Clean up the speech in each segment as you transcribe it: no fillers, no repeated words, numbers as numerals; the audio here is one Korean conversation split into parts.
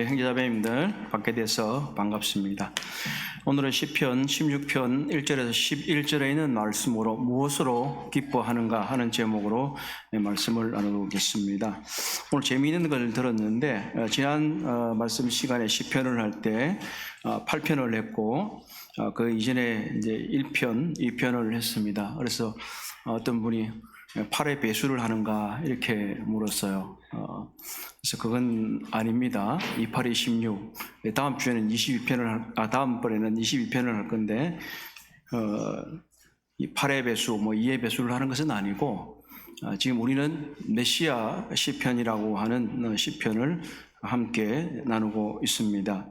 형제자매님들 밖에 돼서 반갑습니다. 오늘은 시편 16편 1절에서 11절에 있는 말씀으로 무엇으로 기뻐하는가 하는 제목으로 말씀을 나누겠습니다. 오늘 재미있는 걸 들었는데 지난 말씀 시간에 시편을 할 때 8편을 했고 그 이전에 이제 1편, 2편을 했습니다. 그래서 어떤 분이 8의 배수를 하는가 이렇게 물었어요. 그래서 그건 아닙니다. 2, 8이 16. 다음 주에는 22편을 다음번에는 22편을 할 건데 이 8의 배수, 2의 배수를 하는 것은 아니고 지금 우리는 메시아 시편이라고 하는 시편을 함께 나누고 있습니다.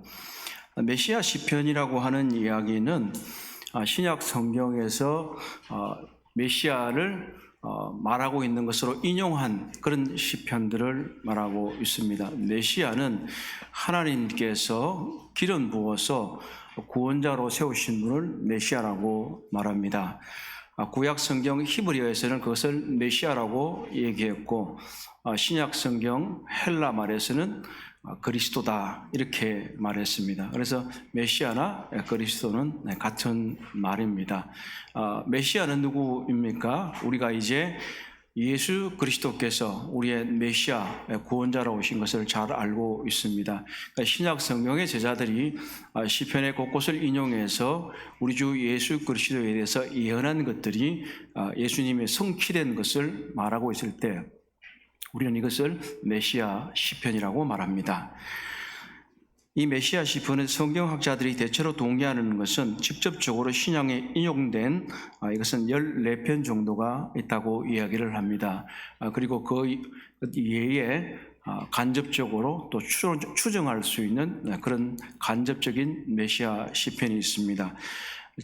메시아 시편이라고 하는 이야기는 신약 성경에서 메시아를 말하고 있는 것으로 인용한 그런 시편들을 말하고 있습니다. 메시아는 하나님께서 기름 부어서 구원자로 세우신 분을 메시아라고 말합니다. 구약 성경 히브리어에서는 그것을 메시아라고 얘기했고 신약 성경 헬라 말에서는 그리스도다 이렇게 말했습니다. 그래서 메시아나 그리스도는 같은 말입니다. 메시아는 누구입니까? 우리가 이제 예수 그리스도께서 우리의 메시아 구원자로 오신 것을 잘 알고 있습니다. 그러니까 신약 성경의 제자들이 시편의 곳곳을 인용해서 우리 주 예수 그리스도에 대해서 예언한 것들이 예수님의 성취된 것을 말하고 있을 때 우리는 이것을 메시아 시편이라고 말합니다. 이 메시아 시편은 성경학자들이 대체로 동의하는 것은 직접적으로 신약에 인용된 이것은 14편 정도가 있다고 이야기를 합니다. 그리고 그 이외에 간접적으로 또 추정할 수 있는 그런 간접적인 메시아 시편이 있습니다.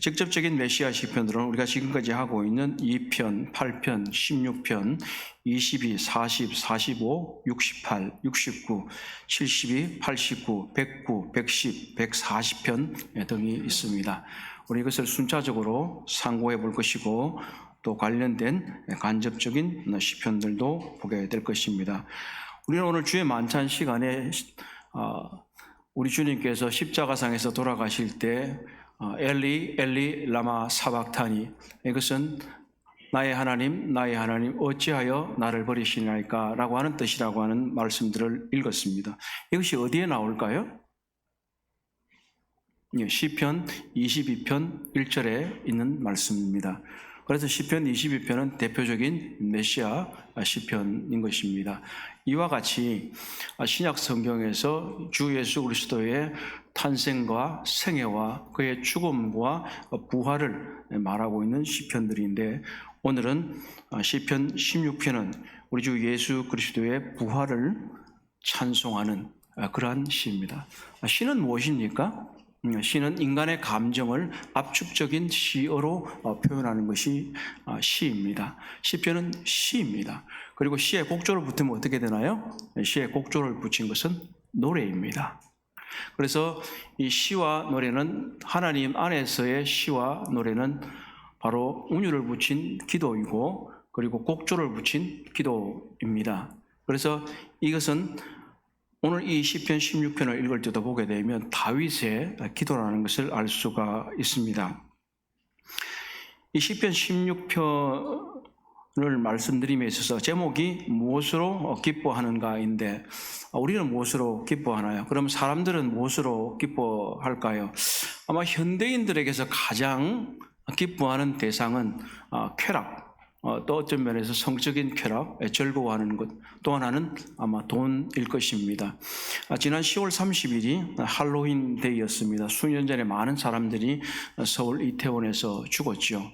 직접적인 메시아 시편들은 우리가 지금까지 하고 있는 2편, 8편, 16편, 22, 40, 45, 68, 69, 72, 89, 109, 110, 140편 등이 있습니다. 우리 이것을 순차적으로 상고해 볼 것이고 또 관련된 간접적인 시편들도 보게 될 것입니다. 우리는 오늘 주의 만찬 시간에 우리 주님께서 십자가상에서 돌아가실 때 엘리 엘리 라마 사박타니 이것은 나의 하나님 어찌하여 나를 버리시나이까 라고 하는 뜻이라고 하는 말씀들을 읽었습니다. 이것이 어디에 나올까요? 시편 22편 1절에 있는 말씀입니다. 그래서 시편 22편은 대표적인 메시아 시편인 것입니다. 이와 같이 신약 성경에서 주 예수 그리스도의 탄생과 생애와 그의 죽음과 부활을 말하고 있는 시편들인데 오늘은 시편 16편은 우리 주 예수 그리스도의 부활을 찬송하는 그러한 시입니다. 시는 무엇입니까? 시는 인간의 감정을 압축적인 시어로 표현하는 것이 시입니다. 시편은 시입니다. 그리고 시에 곡조를 붙이면 어떻게 되나요? 시에 곡조를 붙인 것은 노래입니다. 그래서 이 시와 노래는 하나님 안에서의 시와 노래는 바로 운율을 붙인 기도이고 그리고 곡조를 붙인 기도입니다. 그래서 이것은 오늘 이 시편 16편을 읽을 때도 보게 되면 다윗의 기도라는 것을 알 수가 있습니다. 이 시편 16편을 말씀드림에 있어서 제목이 무엇으로 기뻐하는가인데 우리는 무엇으로 기뻐하나요? 그럼 사람들은 무엇으로 기뻐할까요? 아마 현대인들에게서 가장 기뻐하는 대상은 쾌락, 또 어떤 면에서 성적인 쾌락, 즐거워하는 것, 또 하나는 아마 돈일 것입니다. 지난 10월 30일이 할로윈 데이였습니다. 수년 전에 많은 사람들이 서울 이태원에서 죽었죠.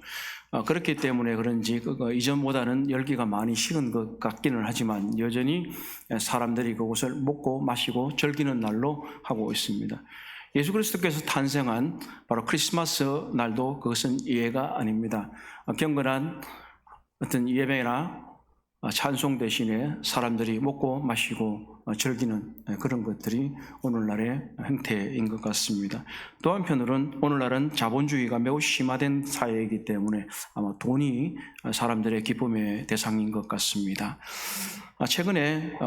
그렇기 때문에 그런지 이전보다는 열기가 많이 식은 것 같기는 하지만 여전히 사람들이 그곳을 먹고 마시고 즐기는 날로 하고 있습니다. 예수 그리스도께서 탄생한 바로 크리스마스 날도 그것은 예외가 아닙니다. 경건한 어떤 예배나 찬송 대신에 사람들이 먹고 마시고 즐기는 그런 것들이 오늘날의 행태인 것 같습니다. 또 한편으로는 오늘날은 자본주의가 매우 심화된 사회이기 때문에 아마 돈이 사람들의 기쁨의 대상인 것 같습니다. 최근에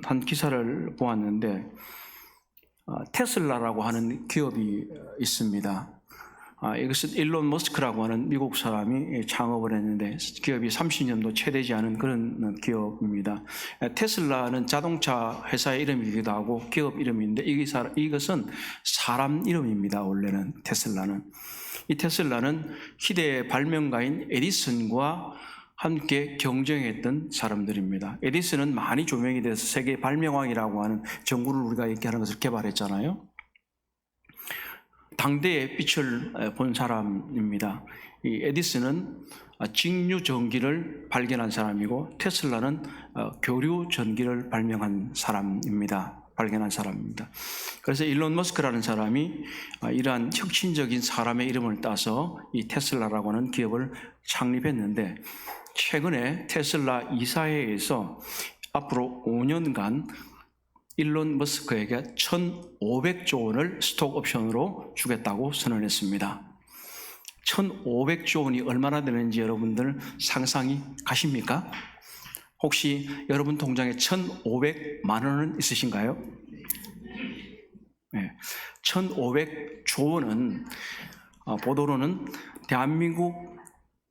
한 기사를 보았는데 테슬라라고 하는 기업이 있습니다. 이것은 일론 머스크라고 하는 미국 사람이 창업을 했는데 기업이 30년도 채 되지 않은 그런 기업입니다. 테슬라는 자동차 회사의 이름이기도 하고 기업 이름인데 이것은 사람 이름입니다. 원래는 테슬라는. 이 테슬라는 희대의 발명가인 에디슨과 함께 경쟁했던 사람들입니다. 에디슨은 많이 조명이 돼서 세계 발명왕이라고 하는 전구를 우리가 얘기하는 것을 개발했잖아요. 당대의 빛을 본 사람입니다. 이 에디슨은 직류 전기를 발견한 사람이고 테슬라는 교류 전기를 발견한 사람입니다. 그래서 일론 머스크라는 사람이 이러한 혁신적인 사람의 이름을 따서 이 테슬라라고 하는 기업을 창립했는데 최근에 테슬라 이사회에서 앞으로 5년간 일론 머스크에게 1,500조 원을 스톡 옵션으로 주겠다고 선언했습니다. 1,500조 원이 얼마나 되는지 여러분들 상상이 가십니까? 혹시 여러분 통장에 1,500만 원은 있으신가요? 네. 1,500조 원은 보도로는 대한민국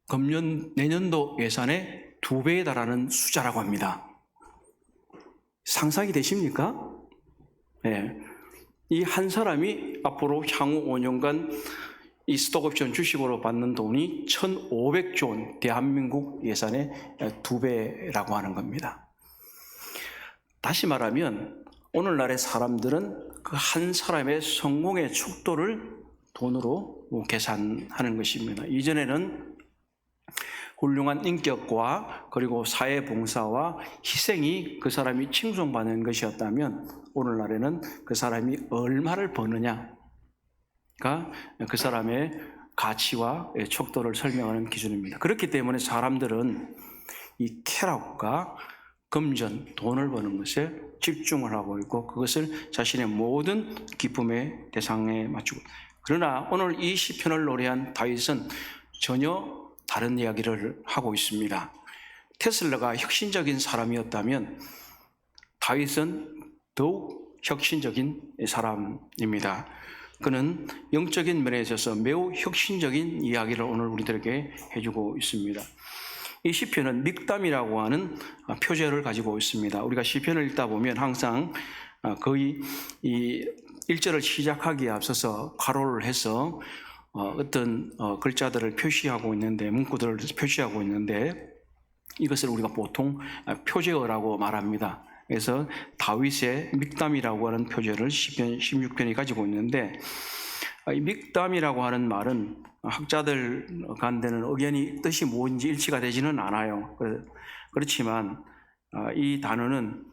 금년 내년도 예산의 2배에 달하는 숫자라고 합니다. 상상이 되십니까? 네. 이 한 사람이 앞으로 향후 5년간 이 스톡옵션 주식으로 받는 돈이 1,500조 원, 대한민국 예산의 2배라고 하는 겁니다. 다시 말하면 오늘날의 사람들은 그 한 사람의 성공의 척도를 돈으로 계산하는 것입니다. 이전에는 훌륭한 인격과 그리고 사회봉사와 희생이 그 사람이 칭송받는 것이었다면 오늘날에는 그 사람이 얼마를 버느냐가 그 사람의 가치와 척도를 설명하는 기준입니다. 그렇기 때문에 사람들은 이 쾌락과 금전, 돈을 버는 것에 집중을 하고 있고 그것을 자신의 모든 기쁨의 대상에 맞추고, 그러나 오늘 이 시편을 노래한 다윗은 전혀 다른 이야기를 하고 있습니다. 테슬라가 혁신적인 사람이었다면 다윗은 더욱 혁신적인 사람입니다. 그는 영적인 면에 있어서 매우 혁신적인 이야기를 오늘 우리들에게 해주고 있습니다. 이 시편은 믹담이라고 하는 표제를 가지고 있습니다. 우리가 시편을 읽다 보면 항상 거의 이 1절을 시작하기에 앞서서 괄호를 해서 어떤 글자들을 표시하고 있는데, 문구들을 표시하고 있는데 이것을 우리가 보통 표제어라고 말합니다. 그래서 다윗의 믹담이라고 하는 표제를 시편 16편이 가지고 있는데, 이 믹담이라고 하는 말은 학자들 간데는 의견이 뜻이 뭔지 일치가 되지는 않아요. 그렇지만 이 단어는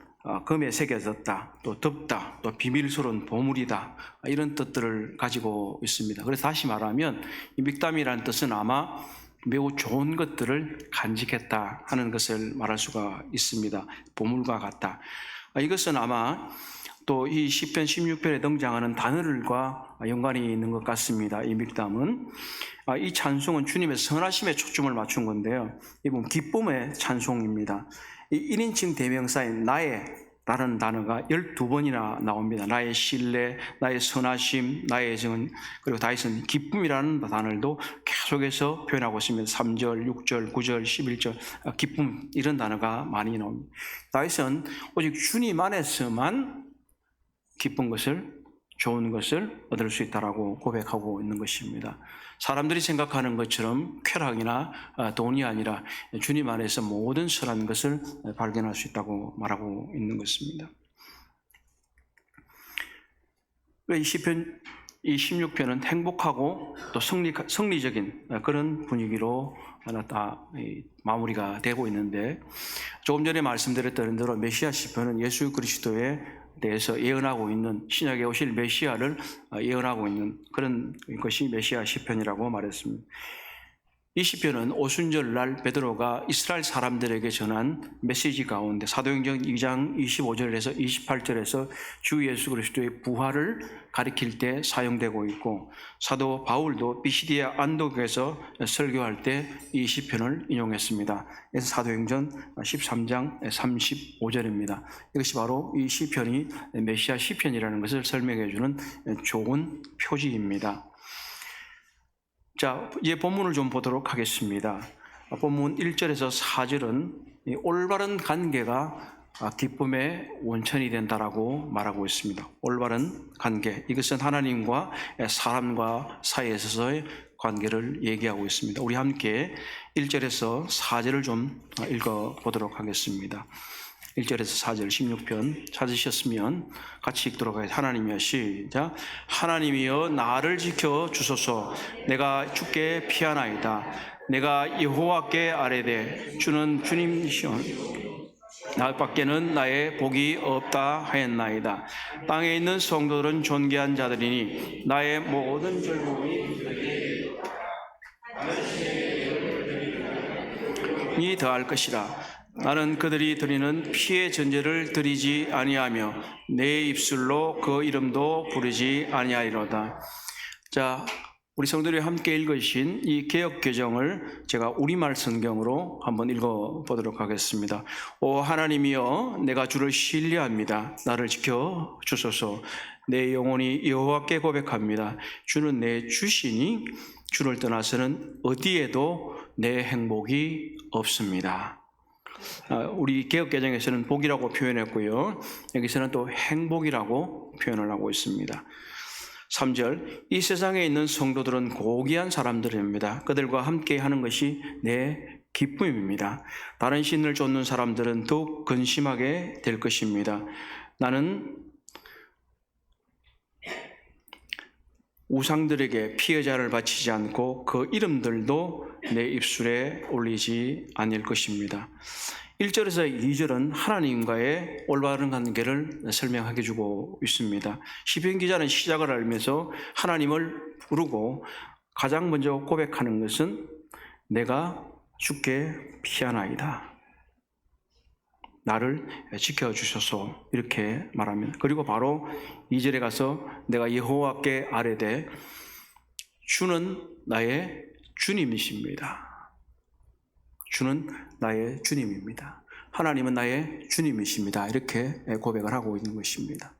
금에 새겨졌다, 또 덮다, 또 비밀스러운 보물이다, 이런 뜻들을 가지고 있습니다. 그래서 다시 말하면 이 믹담이라는 뜻은 아마 매우 좋은 것들을 간직했다 하는 것을 말할 수가 있습니다. 보물과 같다. 이것은 아마 또 이 시편 16편에 등장하는 단어들과 연관이 있는 것 같습니다. 이 믹담은 이 찬송은 주님의 선하심에 초점을 맞춘 건데요. 이건 기쁨의 찬송입니다. 이 1인칭 대명사인 나의 라는 단어가 12번이나 나옵니다. 나의 신뢰, 나의 선하심, 나의 정은, 그리고 다윗은 기쁨이라는 단어도 계속해서 표현하고 있습니다. 3절, 6절, 9절, 11절 기쁨, 이런 단어가 많이 나옵니다. 다윗은 오직 주님 안에서만 기쁜 것을, 좋은 것을 얻을 수 있다라고 고백하고 있는 것입니다. 사람들이 생각하는 것처럼 쾌락이나 돈이 아니라 주님 안에서 모든 선한 것을 발견할 수 있다고 말하고 있는 것입니다. 이 시편, 이 16편은 행복하고 또 성리적인 그런 분위기로 다 마무리가 되고 있는데, 조금 전에 말씀드렸던 대로 메시아 시편은 예수 그리스도에 대해서 예언하고 있는, 신약에 오실 메시아를 예언하고 있는 그런 것이 메시아 시편이라고 말했습니다. 이 시편은 오순절날 베드로가 이스라엘 사람들에게 전한 메시지 가운데 사도행전 2장 25절에서 28절에서 주 예수 그리스도의 부활을 가리킬 때 사용되고 있고, 사도 바울도 비시디아 안독에서 설교할 때 이 시편을 인용했습니다. 그래서 사도행전 13장 35절입니다. 이것이 바로 이 시편이 메시아 시편이라는 것을 설명해 주는 좋은 표지입니다. 자, 이제 본문을 좀 보도록 하겠습니다. 본문 1절에서 4절은 올바른 관계가 기쁨의 원천이 된다라고 말하고 있습니다. 올바른 관계, 이것은 하나님과 사람과 사이에 있어서의 관계를 얘기하고 있습니다. 우리 함께 1절에서 4절을 좀 읽어보도록 하겠습니다. 1절에서 4절 16편 찾으셨으면 같이 읽도록 하겠습니다. 하나님이여, 시작. 하나님이여, 나를 지켜 주소서. 내가 주께 피하나이다. 내가 여호와께 아뢰되 주는 주님이시오. 나 밖에는 나의 복이 없다 하였나이다. 땅에 있는 성도들은 존귀한 자들이니 나의 모든 절복이 이 더할 것이라. 나는 그들이 드리는 피의 전제를 드리지 아니하며 내 입술로 그 이름도 부르지 아니하리로다. 자, 우리 성도들이 함께 읽으신 이 개역개정을 제가 우리말 성경으로 한번 읽어보도록 하겠습니다. 오 하나님이여, 내가 주를 신뢰합니다. 나를 지켜 주소서. 내 영혼이 여호와께 고백합니다. 주는 내 주시니 주를 떠나서는 어디에도 내 행복이 없습니다. 우리 개역개정에서는 복이라고 표현했고요, 여기서는 또 행복이라고 표현을 하고 있습니다. 3절, 이 세상에 있는 성도들은 고귀한 사람들입니다. 그들과 함께 하는 것이 내 기쁨입니다. 다른 신을 쫓는 사람들은 더욱 근심하게 될 것입니다. 나는 우상들에게 피해자를 바치지 않고 그 이름들도 내 입술에 올리지 않을 것입니다. 1절에서 2절은 하나님과의 올바른 관계를 설명하게 주고 있습니다. 시편 기자는 시작을 알면서 하나님을 부르고 가장 먼저 고백하는 것은 내가 주께 피하나이다. 나를 지켜주셔서, 이렇게 말합니다. 그리고 바로 2절에 가서 내가 여호와께 아뢰되 주는 나의 주님이십니다. 주는 나의 주님입니다. 하나님은 나의 주님이십니다. 이렇게 고백을 하고 있는 것입니다.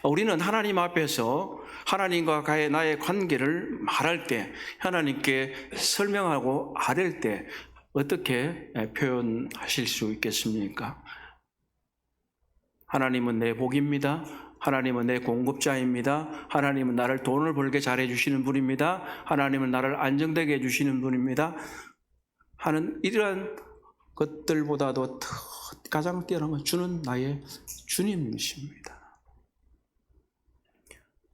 우리는 하나님 앞에서 하나님과 나의 관계를 말할 때, 하나님께 설명하고 아뢰 때 어떻게 표현하실 수 있겠습니까? 하나님은 내 복입니다. 하나님은 내 공급자입니다. 하나님은 나를 돈을 벌게 잘해 주시는 분입니다. 하나님은 나를 안정되게 해주시는 분입니다. 하는 이러한 것들보다도 가장 뛰어난 건 주는 나의 주님이십니다.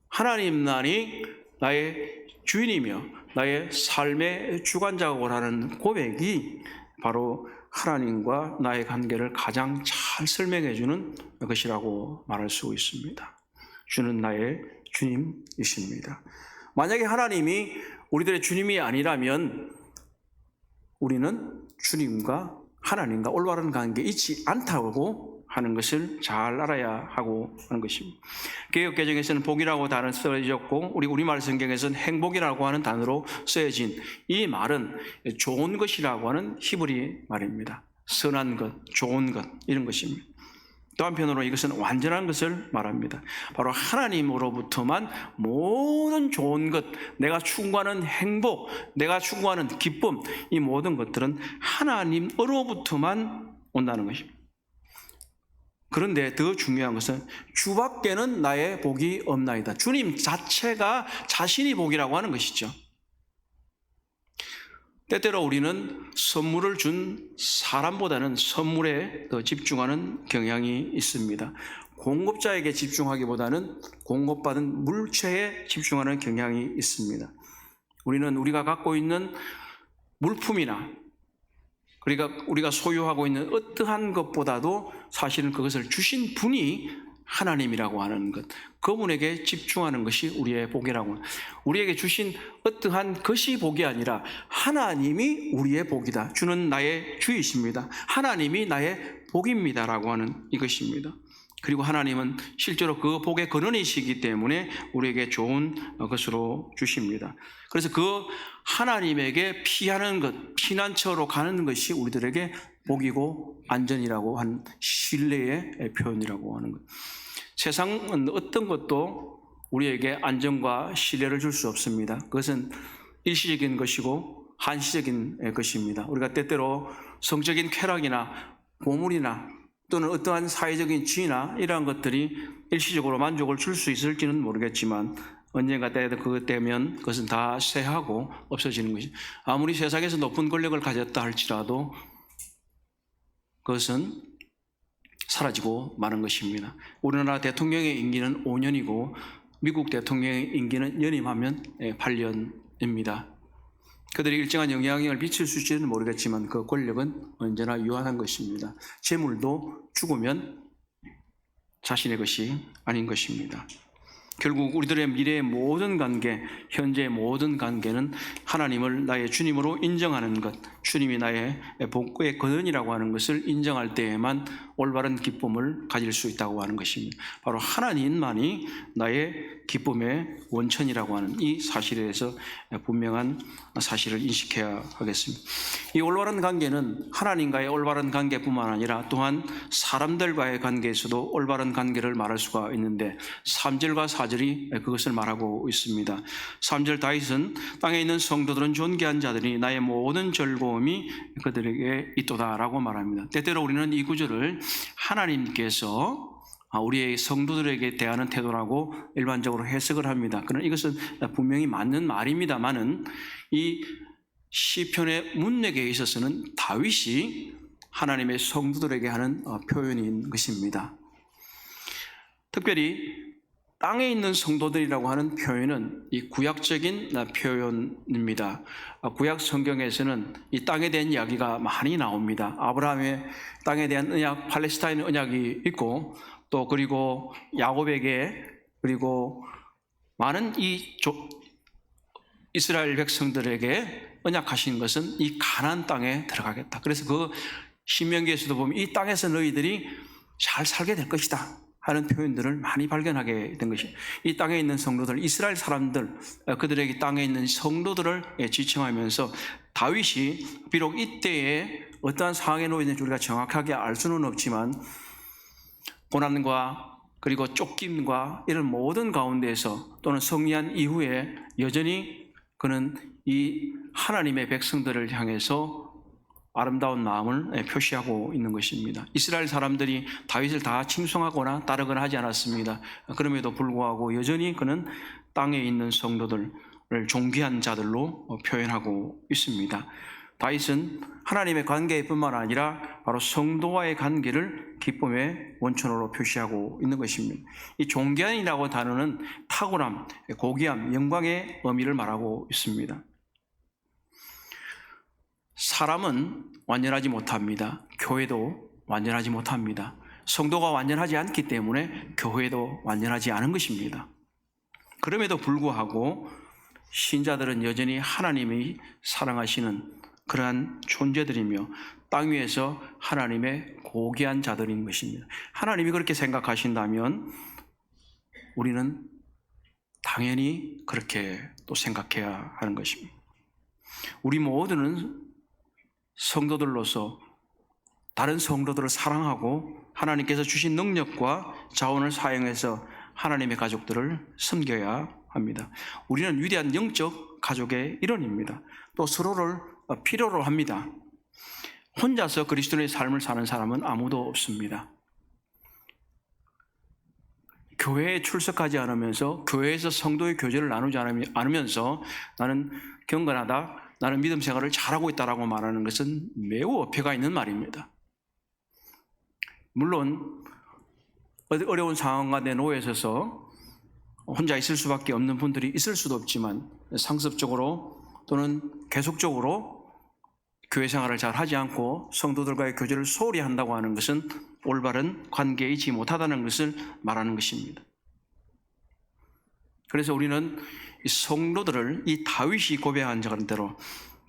하나님만이 나의 주인이며 나의 삶의 주관자고 하는 고백이 바로 하나님과 나의 관계를 가장 잘 설명해 주는 것이라고 말할 수 있습니다. 주는 나의 주님이십니다. 만약에 하나님이 우리들의 주님이 아니라면 우리는 주님과 하나님과 올바른 관계에 있지 않다고 하는 것을 잘 알아야 하고 하는 것입니다. 개역개정에서는 복이라고 단어를 써졌고 우리말 성경에서는 행복이라고 하는 단어로 쓰여진 이 말은 좋은 것이라고 하는 히브리 말입니다. 선한 것, 좋은 것, 이런 것입니다. 또 한편으로 이것은 완전한 것을 말합니다. 바로 하나님으로부터만 모든 좋은 것, 내가 추구하는 행복, 내가 추구하는 기쁨, 이 모든 것들은 하나님으로부터만 온다는 것입니다. 그런데 더 중요한 것은 주밖에는 나의 복이 없나이다. 주님 자체가 자신이 복이라고 하는 것이죠. 때때로 우리는 선물을 준 사람보다는 선물에 더 집중하는 경향이 있습니다. 공급자에게 집중하기보다는 공급받은 물체에 집중하는 경향이 있습니다. 우리는 우리가 갖고 있는 물품이나 우리가 소유하고 있는 어떠한 것보다도 사실은 그것을 주신 분이 하나님이라고 하는 것, 그분에게 집중하는 것이 우리의 복이라고. 우리에게 주신 어떠한 것이 복이 아니라 하나님이 우리의 복이다. 주는 나의 주이십니다. 하나님이 나의 복입니다라고 하는 이것입니다. 그리고 하나님은 실제로 그 복의 근원이시기 때문에 우리에게 좋은 것으로 주십니다. 그래서 그 하나님에게 피하는 것, 피난처로 가는 것이 우리들에게 복이고 안전이라고 한 신뢰의 표현이라고 하는 것. 세상은 어떤 것도 우리에게 안전과 신뢰를 줄 수 없습니다. 그것은 일시적인 것이고 한시적인 것입니다. 우리가 때때로 성적인 쾌락이나 보물이나 또는 어떠한 사회적인 지위나 이러한 것들이 일시적으로 만족을 줄 수 있을지는 모르겠지만 언젠가 그것 되면 그것은 다 쇠하고 없어지는 것이. 아무리 세상에서 높은 권력을 가졌다 할지라도 그것은 사라지고 마는 것입니다. 우리나라 대통령의 임기는 5년이고 미국 대통령의 임기는 연임하면 8년입니다. 그들이 일정한 영향력을 미칠 수 있을지는 모르겠지만 그 권력은 언제나 유한한 것입니다. 재물도 죽으면 자신의 것이 아닌 것입니다. 결국 우리들의 미래의 모든 관계, 현재의 모든 관계는 하나님을 나의 주님으로 인정하는 것, 주님이 나의 복의 근원이라고 하는 것을 인정할 때에만 올바른 기쁨을 가질 수 있다고 하는 것입니다. 바로 하나님만이 나의 기쁨의 원천이라고 하는 이 사실에 대해서 분명한 사실을 인식해야 하겠습니다. 이 올바른 관계는 하나님과의 올바른 관계뿐만 아니라 또한 사람들과의 관계에서도 올바른 관계를 말할 수가 있는데 3절과 4절이 그것을 말하고 있습니다. 3절 다윗은 땅에 있는 성도들은 존귀한 자들이 나의 모든 즐거움이 그들에게 있도다라고 말합니다. 때때로 우리는 이 구절을 하나님께서 우리의 성도들에게 대하는 태도라고 일반적으로 해석을 합니다. 그러나 이것은 분명히 맞는 말입니다만은 이 시편의 문맥에 있어서는 다윗이 하나님의 성도들에게 하는 표현인 것입니다. 특별히 땅에 있는 성도들이라고 하는 표현은 이 구약적인 표현입니다. 구약 성경에서는 이 땅에 대한 이야기가 많이 나옵니다. 아브라함의 땅에 대한 언약, 팔레스타인 언약이 있고 또 그리고 야곱에게 그리고 많은 이 이스라엘 백성들에게 언약하신 것은 이 가나안 땅에 들어가겠다. 그래서 그 신명기에서도 보면 이 땅에서 너희들이 잘 살게 될 것이다 하는 표현들을 많이 발견하게 된 것이, 이 땅에 있는 성도들, 이스라엘 사람들, 그들에게 땅에 있는 성도들을 지칭하면서 다윗이 비록 이때에 어떠한 상황에 놓여 있는지 우리가 정확하게 알 수는 없지만 고난과 그리고 쫓김과 이런 모든 가운데에서 또는 승리한 이후에 여전히 그는 이 하나님의 백성들을 향해서 아름다운 마음을 표시하고 있는 것입니다. 이스라엘 사람들이 다윗을 다 칭송하거나 따르거나 하지 않았습니다. 그럼에도 불구하고 여전히 그는 땅에 있는 성도들을 존귀한 자들로 표현하고 있습니다. 다윗은 하나님의 관계뿐만 아니라 바로 성도와의 관계를 기쁨의 원천으로 표시하고 있는 것입니다. 이 존귀한이라고 단어는 탁월함, 고귀함, 영광의 의미를 말하고 있습니다. 사람은 완전하지 못합니다. 교회도 완전하지 못합니다. 성도가 완전하지 않기 때문에 교회도 완전하지 않은 것입니다. 그럼에도 불구하고 신자들은 여전히 하나님이 사랑하시는 그러한 존재들이며 땅 위에서 하나님의 고귀한 자들인 것입니다. 하나님이 그렇게 생각하신다면 우리는 당연히 그렇게 또 생각해야 하는 것입니다. 우리 모두는 성도들로서 다른 성도들을 사랑하고 하나님께서 주신 능력과 자원을 사용해서 하나님의 가족들을 섬겨야 합니다. 우리는 위대한 영적 가족의 일원입니다. 또 서로를 필요로 합니다. 혼자서 그리스도의 삶을 사는 사람은 아무도 없습니다. 교회에 출석하지 않으면서 교회에서 성도의 교제를 나누지 않으면서 나는 경건하다, 나는 믿음 생활을 잘하고 있다라고 말하는 것은 매우 어폐가 있는 말입니다. 물론 어려운 상황 가운데 놓여 있어서 혼자 있을 수밖에 없는 분들이 있을 수도 없지만 상습적으로 또는 계속적으로 교회 생활을 잘 하지 않고 성도들과의 교제를 소홀히 한다고 하는 것은 올바른 관계에 있지 못하다는 것을 말하는 것입니다. 그래서 우리는 이 성도들을 이 다윗이 고백한 대로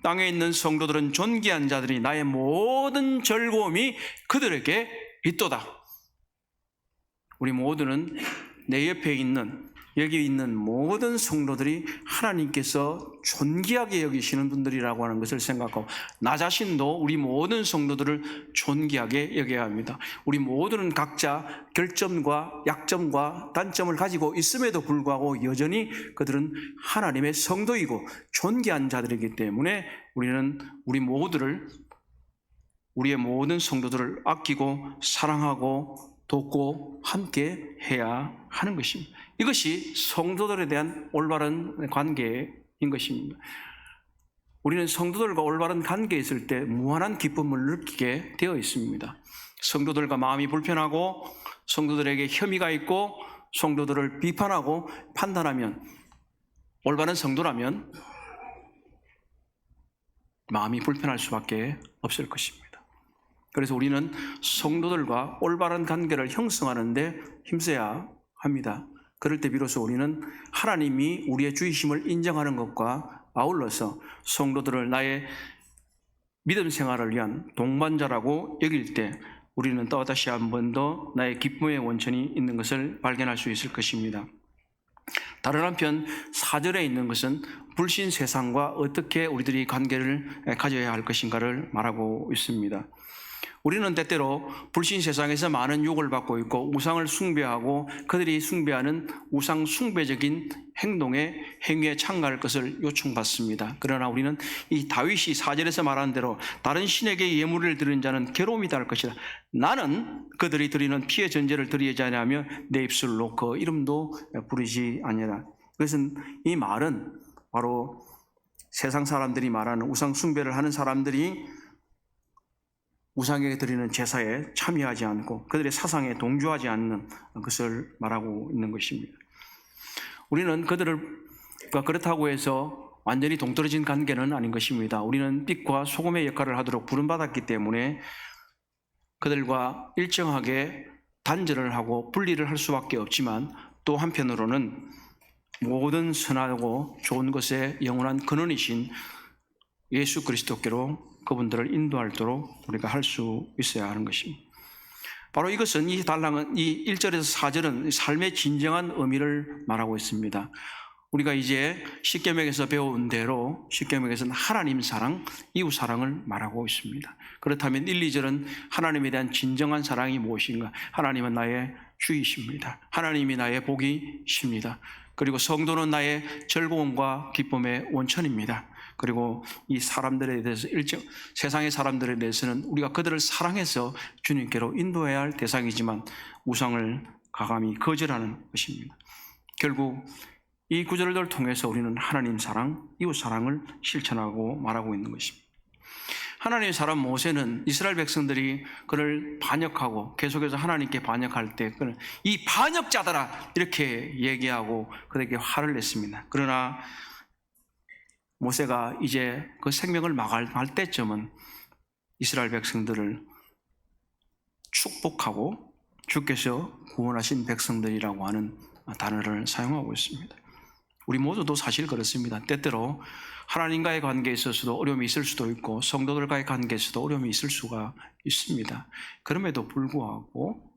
땅에 있는 성도들은 존귀한 자들이 나의 모든 즐거움이 그들에게 있도다. 우리 모두는 내 옆에 있는 여기 있는 모든 성도들이 하나님께서 존귀하게 여기시는 분들이라고 하는 것을 생각하고 나 자신도 우리 모든 성도들을 존귀하게 여겨야 합니다. 우리 모두는 각자 결점과 약점과 단점을 가지고 있음에도 불구하고 여전히 그들은 하나님의 성도이고 존귀한 자들이기 때문에 우리는 우리 모두를 우리의 모든 성도들을 아끼고 사랑하고 돕고 함께 해야 하는 것입니다. 이것이 성도들에 대한 올바른 관계인 것입니다. 우리는 성도들과 올바른 관계에 있을 때 무한한 기쁨을 느끼게 되어 있습니다. 성도들과 마음이 불편하고 성도들에게 혐의가 있고 성도들을 비판하고 판단하면 올바른 성도라면 마음이 불편할 수밖에 없을 것입니다. 그래서 우리는 성도들과 올바른 관계를 형성하는 데 힘써야 합니다. 그럴 때 비로소 우리는 하나님이 우리의 주이심을 인정하는 것과 아울러서 성도들을 나의 믿음 생활을 위한 동반자라고 여길 때 우리는 또다시 한 번 더 나의 기쁨의 원천이 있는 것을 발견할 수 있을 것입니다. 다른 한편 4절에 있는 것은 불신 세상과 어떻게 우리들이 관계를 가져야 할 것인가를 말하고 있습니다. 우리는 때때로 불신 세상에서 많은 유혹을 받고 있고 우상을 숭배하고 그들이 숭배하는 우상 숭배적인 행위에 참가할 것을 요청받습니다. 그러나 우리는 이 다윗이 4절에서 말한 대로 다른 신에게 예물을 드리는 자는 괴로움이 닿을 것이다. 나는 그들이 드리는 피의 전제를 드리지 아니하며 내 입술을 놓고 이름도 부르지 아니하라. 그것은 이 말은 바로 세상 사람들이 말하는 우상 숭배를 하는 사람들이 우상에게 드리는 제사에 참여하지 않고 그들의 사상에 동조하지 않는 것을 말하고 있는 것입니다. 우리는 그들과 그렇다고 해서 완전히 동떨어진 관계는 아닌 것입니다. 우리는 빛과 소금의 역할을 하도록 부름받았기 때문에 그들과 일정하게 단절을 하고 분리를 할 수밖에 없지만 또 한편으로는 모든 선하고 좋은 것의 영원한 근원이신 예수 그리스도께로 그분들을 인도하도록 우리가 할 수 있어야 하는 것입니다. 바로 이것은 이 단락은 이 1절에서 4절은 삶의 진정한 의미를 말하고 있습니다. 우리가 이제 십계명에서 배운 대로 십계명에서는 하나님 사랑, 이웃 사랑을 말하고 있습니다. 그렇다면 1, 2절은 하나님에 대한 진정한 사랑이 무엇인가? 하나님은 나의 주이십니다. 하나님이 나의 복이십니다. 그리고 성도는 나의 즐거움과 기쁨의 원천입니다. 그리고 이 사람들에 대해서 세상의 사람들에 대해서는 우리가 그들을 사랑해서 주님께로 인도해야 할 대상이지만 우상을 가감히 거절하는 것입니다. 결국 이 구절을 통해서 우리는 하나님 사랑, 이웃 사랑을 실천하고 말하고 있는 것입니다. 하나님의 사람 모세는 이스라엘 백성들이 그를 반역하고 계속해서 하나님께 반역할 때 그는 이 반역자들아 이렇게 얘기하고 그들에게 화를 냈습니다. 그러나 모세가 이제 그 생명을 마감할 때쯤은 이스라엘 백성들을 축복하고 주께서 구원하신 백성들이라고 하는 단어를 사용하고 있습니다. 우리 모두도 사실 그렇습니다. 때때로 하나님과의 관계에 있어서도 어려움이 있을 수도 있고 성도들과의 관계에서도 어려움이 있을 수가 있습니다. 그럼에도 불구하고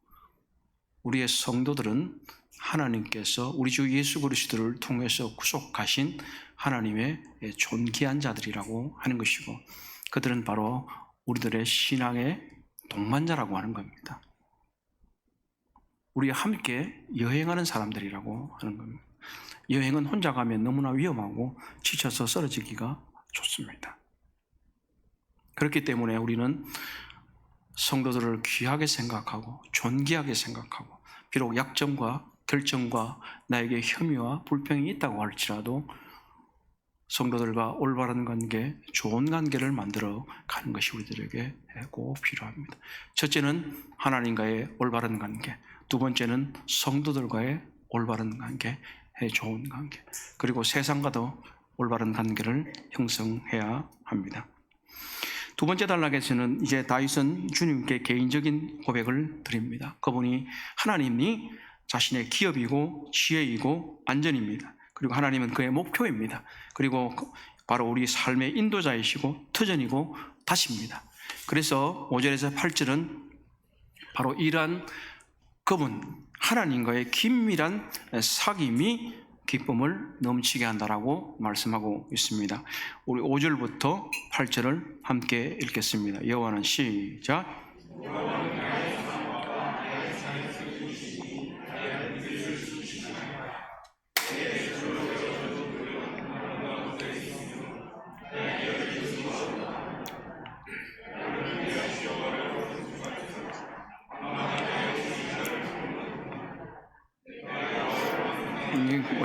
우리의 성도들은 하나님께서 우리 주 예수 그리스도를 통해서 구속하신 하나님의 존귀한 자들이라고 하는 것이고 그들은 바로 우리들의 신앙의 동반자라고 하는 겁니다. 우리와 함께 여행하는 사람들이라고 하는 겁니다. 여행은 혼자 가면 너무나 위험하고 지쳐서 쓰러지기가 좋습니다. 그렇기 때문에 우리는 성도들을 귀하게 생각하고 존귀하게 생각하고 비록 약점과 결점과 나에게 혐의와 불평이 있다고 할지라도 성도들과 올바른 관계, 좋은 관계를 만들어 가는 것이 우리들에게 꼭 필요합니다. 첫째는 하나님과의 올바른 관계, 두 번째는 성도들과의 올바른 관계, 좋은 관계, 그리고 세상과도 올바른 관계를 형성해야 합니다. 두 번째 단락에서는 이제 다윗은 주님께 개인적인 고백을 드립니다. 그분이 하나님이 자신의 기업이고 지혜이고 안전입니다. 그리고 하나님은 그의 목표입니다. 그리고 바로 우리 삶의 인도자이시고 터전이고 다십니다. 그래서 5절에서 8절은 바로 이러한 그분 하나님과의 긴밀한 사귐이 기쁨을 넘치게 한다라고 말씀하고 있습니다. 우리 5절부터 8절을 함께 읽겠습니다. 여호와는 시작.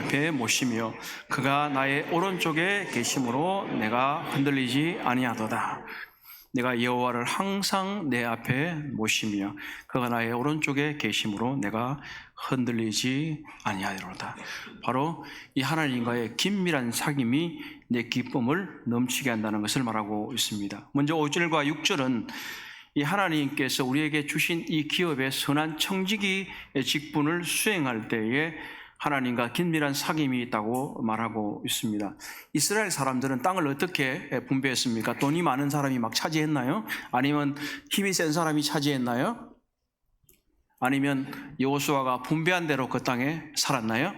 배에 모시며 그가 나의 오른쪽에 계심으로 내가 흔들리지 아니하도다. 내가 여호와를 항상 내 앞에 모시며 그가 나의 오른쪽에 계심으로 내가 흔들리지 아니하리로다. 바로 이 하나님과의 긴밀한 사귐이 내 기쁨을 넘치게 한다는 것을 말하고 있습니다. 먼저 5절과 6절은 이 하나님께서 우리에게 주신 이 기업의 선한 청지기 직분을 수행할 때에 하나님과 긴밀한 사귐이 있다고 말하고 있습니다. 이스라엘 사람들은 땅을 어떻게 분배했습니까? 돈이 많은 사람이 막 차지했나요? 아니면 힘이 센 사람이 차지했나요? 아니면 여호수아가 분배한 대로 그 땅에 살았나요?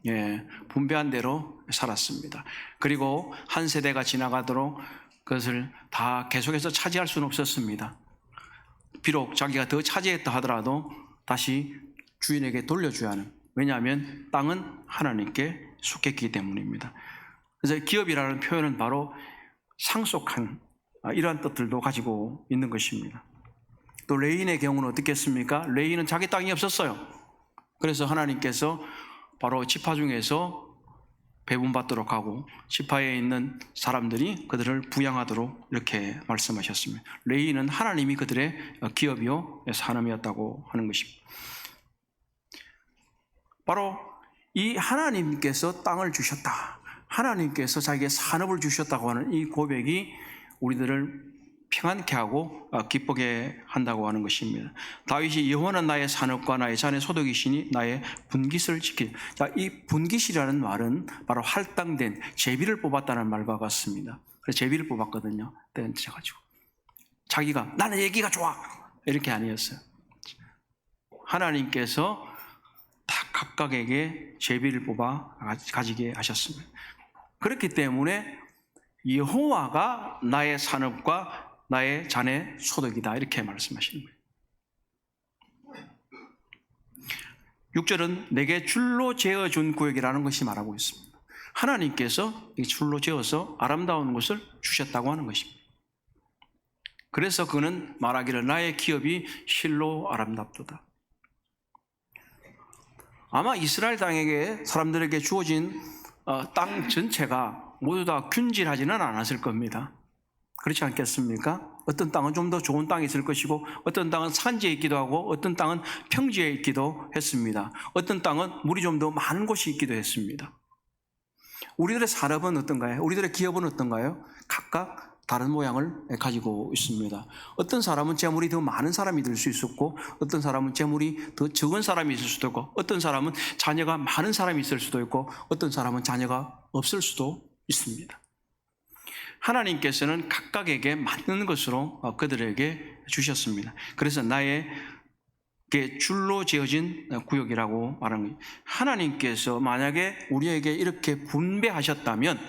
예, 분배한 대로 살았습니다. 그리고 한 세대가 지나가도록 그것을 다 계속해서 차지할 수는 없었습니다. 비록 자기가 더 차지했다 하더라도 다시 주인에게 돌려줘야 하는, 왜냐하면 땅은 하나님께 속했기 때문입니다. 그래서 기업이라는 표현은 바로 상속한 이러한 뜻들도 가지고 있는 것입니다. 또 레인의 경우는 어떻겠습니까? 레인은 자기 땅이 없었어요. 그래서 하나님께서 바로 지파 중에서 배분받도록 하고 지파에 있는 사람들이 그들을 부양하도록 이렇게 말씀하셨습니다. 레인은 하나님이 그들의 기업이요 산업이었다고 하는 것입니다. 바로 이 하나님께서 땅을 주셨다, 하나님께서 자기의 산업을 주셨다고 하는 이 고백이 우리들을 평안케 하고 기쁘게 한다고 하는 것입니다. 다윗이 여호와는 나의 산업과 나의 잔의 소득이시니 나의 분깃을 지키리. 자, 이 분깃이라는 말은 바로 할당된 제비를 뽑았다는 말과 같습니다. 그래서 제비를 뽑았거든요. 가지고 자기가 나는 얘기가 좋아 이렇게 아니었어요. 하나님께서 다 각각에게 제비를 뽑아 가지게 하셨습니다. 그렇기 때문에 여호와가 나의 산업과 나의 잔의 소득이다 이렇게 말씀하시는 거예요. 6절은 내게 줄로 재어준 구역이라는 것이 말하고 있습니다. 하나님께서 줄로 재어서 아름다운 것을 주셨다고 하는 것입니다. 그래서 그는 말하기를 나의 기업이 실로 아름답도다. 아마 이스라엘 땅에게 사람들에게 주어진 땅 전체가 모두 다 균질하지는 않았을 겁니다. 그렇지 않겠습니까? 어떤 땅은 좀 더 좋은 땅이 있을 것이고 어떤 땅은 산지에 있기도 하고 어떤 땅은 평지에 있기도 했습니다. 어떤 땅은 물이 좀 더 많은 곳이 있기도 했습니다. 우리들의 산업은 어떤가요? 우리들의 기업은 어떤가요? 각각 다른 모양을 가지고 있습니다. 어떤 사람은 재물이 더 많은 사람이 될 수 있었고 어떤 사람은 재물이 더 적은 사람이 있을 수도 있고 어떤 사람은 자녀가 많은 사람이 있을 수도 있고 어떤 사람은 자녀가 없을 수도 있습니다. 하나님께서는 각각에게 맞는 것으로 그들에게 주셨습니다. 그래서 나의 줄로 지어진 구역이라고 말하는 거예요. 하나님께서 만약에 우리에게 이렇게 분배하셨다면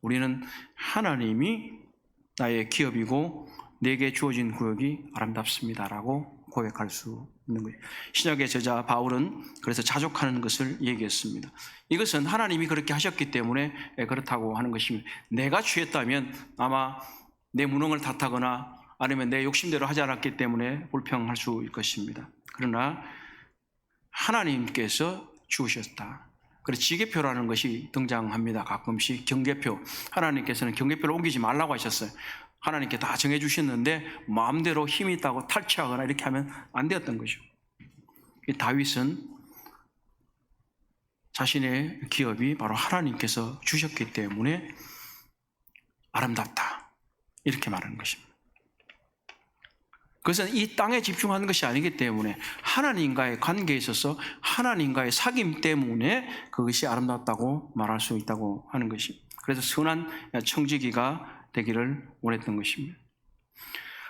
우리는 하나님이 나의 기업이고 내게 주어진 구역이 아름답습니다라고 고백할 수 있는 거예요. 신약의 저자 바울은 그래서 자족하는 것을 얘기했습니다. 이것은 하나님이 그렇게 하셨기 때문에 그렇다고 하는 것입니다. 내가 취했다면 아마 내 무능을 탓하거나 아니면 내 욕심대로 하지 않았기 때문에 불평할 수일 것입니다. 그러나 하나님께서 주셨다. 그래서 지계표라는 것이 등장합니다. 가끔씩 경계표. 하나님께서는 경계표를 옮기지 말라고 하셨어요. 하나님께 다 정해주셨는데 마음대로 힘이 있다고 탈취하거나 이렇게 하면 안 되었던 거죠. 다윗은 자신의 기업이 바로 하나님께서 주셨기 때문에 아름답다. 이렇게 말하는 것입니다. 그것은 이 땅에 집중하는 것이 아니기 때문에 하나님과의 관계에 있어서 하나님과의 사귐 때문에 그것이 아름답다고 말할 수 있다고 하는 것입니다. 그래서 선한 청지기가 되기를 원했던 것입니다.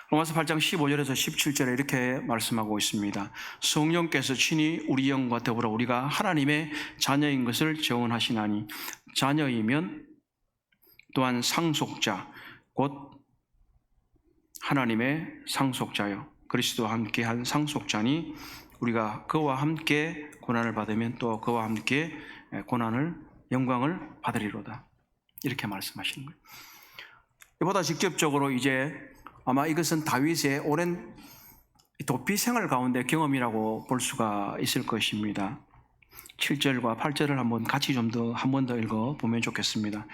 로마서 8장 15절에서 17절에 이렇게 말씀하고 있습니다. 성령께서 친히 우리 영과 더불어 우리가 하나님의 자녀인 것을 증언하시나니 자녀이면 또한 상속자 곧 하나님의 상속자요 그리스도와 함께한 상속자니 우리가 그와 함께 고난을 받으면 또 그와 함께 고난을 영광을 받으리로다. 이렇게 말씀하시는 거예요. 이보다 직접적으로 이제 아마 이것은 다윗의 오랜 도피 생활 가운데 경험이라고 볼 수가 있을 것입니다. 7절과 8절을 한번 같이 한 번 더 읽어보면 좋겠습니다.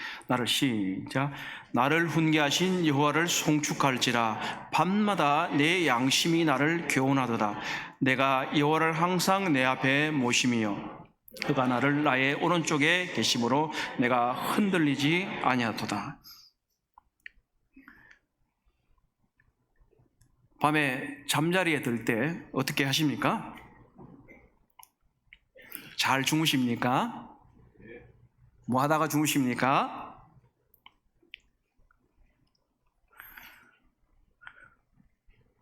나를 훈계하신 여호와를 송축할지라 밤마다 내 양심이 나를 교훈하도다. 내가 여호와를 항상 내 앞에 모심이요 그가 나를 나의 오른쪽에 계심으로 내가 흔들리지 아니하도다. 밤에 잠자리에 들 때 어떻게 하십니까? 잘 주무십니까? 뭐 하다가 주무십니까?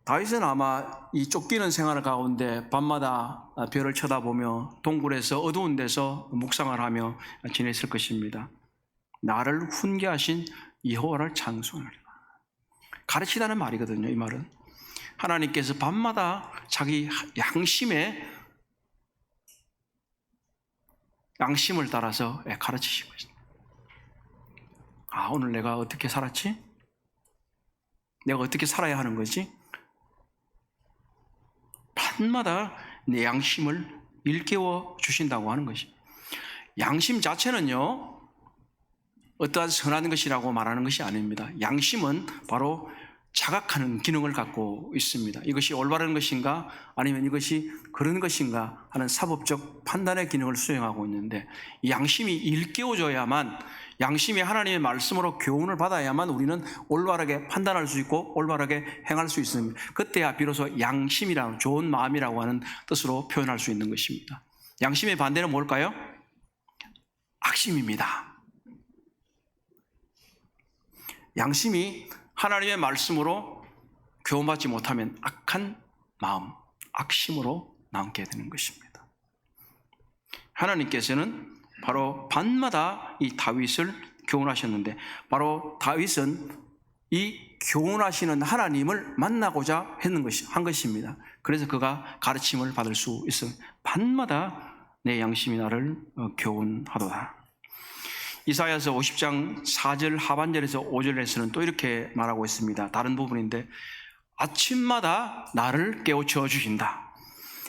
다윗은 아마 이 쫓기는 생활 가운데 밤마다 별을 쳐다보며 동굴에서 어두운 데서 묵상을 하며 지냈을 것입니다. 나를 훈계하신 여호와를 찬송하리라. 가르치다는 말이거든요. 이 말은 하나님께서 밤마다 자기 양심을 따라서 가르치시고 있습니다. 오늘 내가 어떻게 살았지? 내가 어떻게 살아야 하는 거지? 밤마다 내 양심을 일깨워 주신다고 하는 것이. 양심 자체는요, 어떠한 선한 것이라고 말하는 것이 아닙니다. 양심은 바로 자각하는 기능을 갖고 있습니다. 이것이 올바른 것인가 아니면 이것이 그런 것인가 하는 사법적 판단의 기능을 수행하고 있는데, 이 양심이 일깨워져야만, 양심이 하나님의 말씀으로 교훈을 받아야만 우리는 올바르게 판단할 수 있고 올바르게 행할 수 있습니다. 그때야 비로소 양심이라는 좋은 마음이라고 하는 뜻으로 표현할 수 있는 것입니다. 양심의 반대는 뭘까요? 악심입니다. 양심이 하나님의 말씀으로 교훈받지 못하면 악한 마음, 악심으로 남게 되는 것입니다. 하나님께서는 바로 밤마다 이 다윗을 교훈하셨는데, 바로 다윗은 이 교훈하시는 하나님을 만나고자 한 것입니다. 그래서 그가 가르침을 받을 수 있습니다. 밤마다 내 양심이 나를 교훈하도다. 이사야서 50장 4절 하반절에서 5절에서는 또 이렇게 말하고 있습니다. 다른 부분인데, 아침마다 나를 깨우쳐 주신다.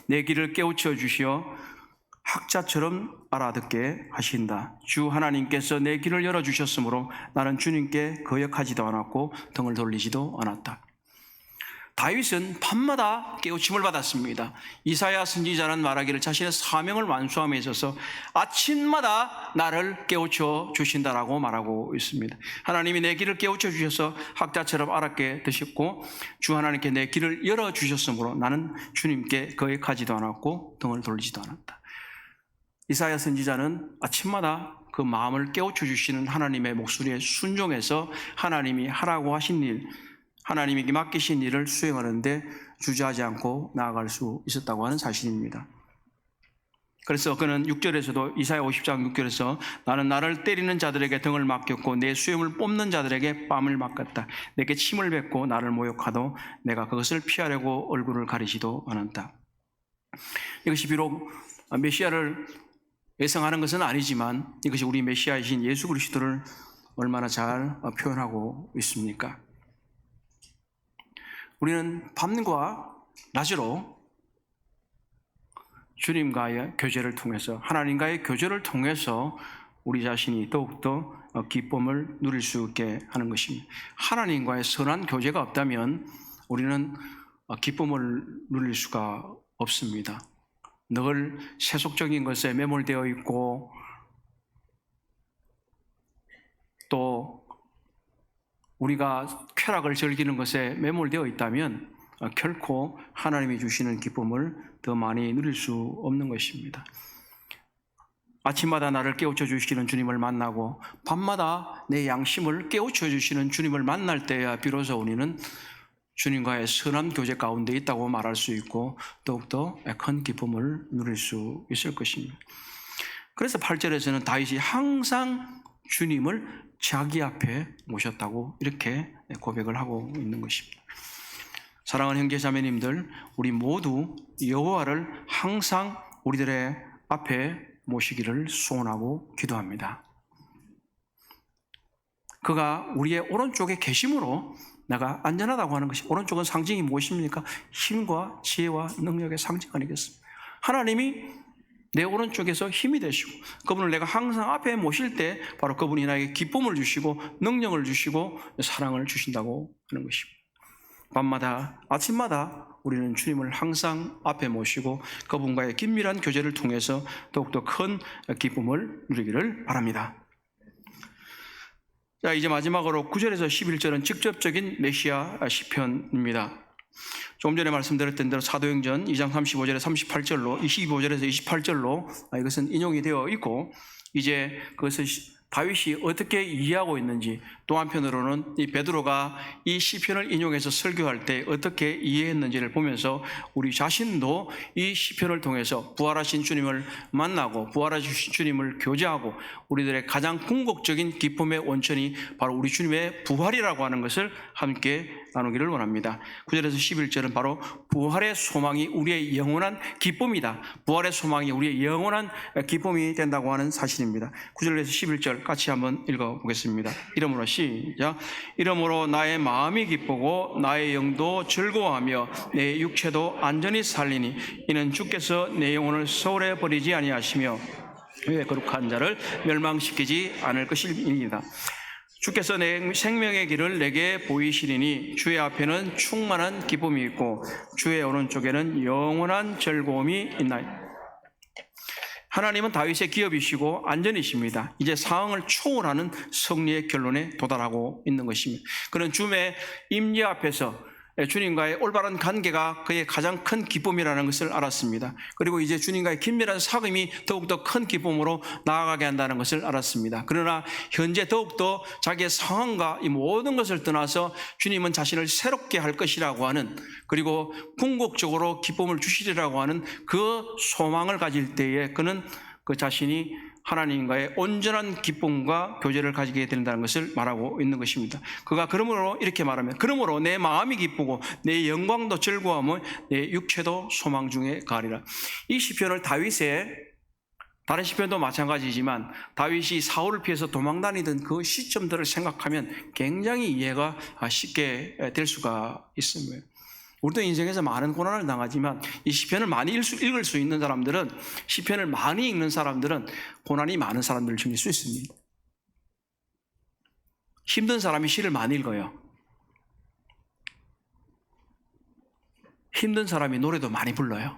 내 길을 깨우쳐 주시어 학자처럼 알아듣게 하신다. 주 하나님께서 내 길을 열어주셨으므로 나는 주님께 거역하지도 않았고 등을 돌리지도 않았다. 다윗은 밤마다 깨우침을 받았습니다. 이사야 선지자는 말하기를 자신의 사명을 완수함에 있어서 아침마다 나를 깨우쳐 주신다라고 말하고 있습니다. 하나님이 내 길을 깨우쳐 주셔서 학자처럼 알았게 되셨고, 주 하나님께 내 길을 열어주셨으므로 나는 주님께 거역하지도 않았고 등을 돌리지도 않았다. 이사야 선지자는 아침마다 그 마음을 깨우쳐 주시는 하나님의 목소리에 순종해서 하나님이 하라고 하신 일, 하나님에게 맡기신 일을 수행하는데 주저하지 않고 나아갈 수 있었다고 하는 사실입니다. 그래서 그는 6절에서도 이사야 50장 6절에서 나는 나를 때리는 자들에게 등을 맡겼고 내 수염을 뽑는 자들에게 뺨을 맡겼다. 내게 침을 뱉고 나를 모욕하도 내가 그것을 피하려고 얼굴을 가리지도 않았다. 이것이 비록 메시아를 예상하는 것은 아니지만 이것이 우리 메시아이신 예수 그리스도를 얼마나 잘 표현하고 있습니까? 우리는 밤과 낮으로 주님과의 교제를 통해서, 하나님과의 교제를 통해서 우리 자신이 더욱더 기쁨을 누릴 수 있게 하는 것입니다. 하나님과의 선한 교제가 없다면 우리는 기쁨을 누릴 수가 없습니다. 늘 세속적인 것에 매몰되어 있고, 또 우리가 쾌락을 즐기는 것에 매몰되어 있다면 결코 하나님이 주시는 기쁨을 더 많이 누릴 수 없는 것입니다. 아침마다 나를 깨우쳐 주시는 주님을 만나고 밤마다 내 양심을 깨우쳐 주시는 주님을 만날 때야 비로소 우리는 주님과의 선한 교제 가운데 있다고 말할 수 있고 더욱더 큰 기쁨을 누릴 수 있을 것입니다. 그래서 8절에서는 다윗이 항상 주님을 자기 앞에 모셨다고 이렇게 고백을 하고 있는 것입니다. 사랑하는 형제 자매님들, 우리 모두 여호와를 항상 우리들의 앞에 모시기를 소원하고 기도합니다. 그가 우리의 오른쪽에 계심으로 내가 안전하다고 하는 것이, 오른쪽은 상징이 무엇입니까? 힘과 지혜와 능력의 상징 아니겠습니까? 하나님이 내 오른쪽에서 힘이 되시고 그분을 내가 항상 앞에 모실 때 바로 그분이 나에게 기쁨을 주시고 능력을 주시고 사랑을 주신다고 하는 것입니다. 밤마다 아침마다 우리는 주님을 항상 앞에 모시고 그분과의 긴밀한 교제를 통해서 더욱더 큰 기쁨을 누리기를 바랍니다. 자, 이제 마지막으로 9절에서 11절은 직접적인 메시아 시편입니다. 조금 전에 말씀드렸던 대로 사도행전 2장 35절에 38절로 25절에서 28절로 이것은 인용이 되어 있고, 이제 그것을 다윗이 어떻게 이해하고 있는지, 또 한편으로는 이 베드로가 이 시편을 인용해서 설교할 때 어떻게 이해했는지를 보면서 우리 자신도 이 시편을 통해서 부활하신 주님을 만나고 부활하신 주님을 교제하고 우리들의 가장 궁극적인 기쁨의 원천이 바로 우리 주님의 부활이라고 하는 것을 함께 나누기를 원합니다. 9절에서 11절은 바로 부활의 소망이 우리의 영원한 기쁨이다. 부활의 소망이 우리의 영원한 기쁨이 된다고 하는 사실입니다. 9절에서 11절 같이 한번 읽어보겠습니다. 이름으로 시작. 이러므로 나의 마음이 기쁘고 나의 영도 즐거워하며 내 육체도 안전히 살리니 이는 주께서 내 영혼을 소홀히 버리지 아니하시며 왜 거룩한 자를 멸망시키지 않을 것임이니이다. 주께서 내 생명의 길을 내게 보이시리니 주의 앞에는 충만한 기쁨이 있고 주의 오른쪽에는 영원한 즐거움이 있나이다. 하나님은 다윗의 기업이시고 안전이십니다. 이제 상황을 초월하는 승리의 결론에 도달하고 있는 것입니다. 그는 주님의 임재 앞에서 주님과의 올바른 관계가 그의 가장 큰 기쁨이라는 것을 알았습니다. 그리고 이제 주님과의 긴밀한 사귐이 더욱더 큰 기쁨으로 나아가게 한다는 것을 알았습니다. 그러나 현재 더욱더 자기의 상황과 이 모든 것을 떠나서 주님은 자신을 새롭게 할 것이라고 하는, 그리고 궁극적으로 기쁨을 주시리라고 하는 그 소망을 가질 때에 그는 그 자신이 하나님과의 온전한 기쁨과 교제를 가지게 된다는 것을 말하고 있는 것입니다. 그가 그러므로 이렇게 말하면, 그러므로 내 마음이 기쁘고 내 영광도 즐거워하며 내 육체도 소망 중에 가리라. 이 시편을 다른 시편도 마찬가지지만 다윗이 사울을 피해서 도망다니던 그 시점들을 생각하면 굉장히 이해가 쉽게 될 수가 있습니다. 우리도 인생에서 많은 고난을 당하지만 이 시편을 많이 읽을 수 있는 사람들은, 시편을 많이 읽는 사람들은 고난이 많은 사람들을 즐길 수 있습니다. 힘든 사람이 시를 많이 읽어요. 힘든 사람이 노래도 많이 불러요.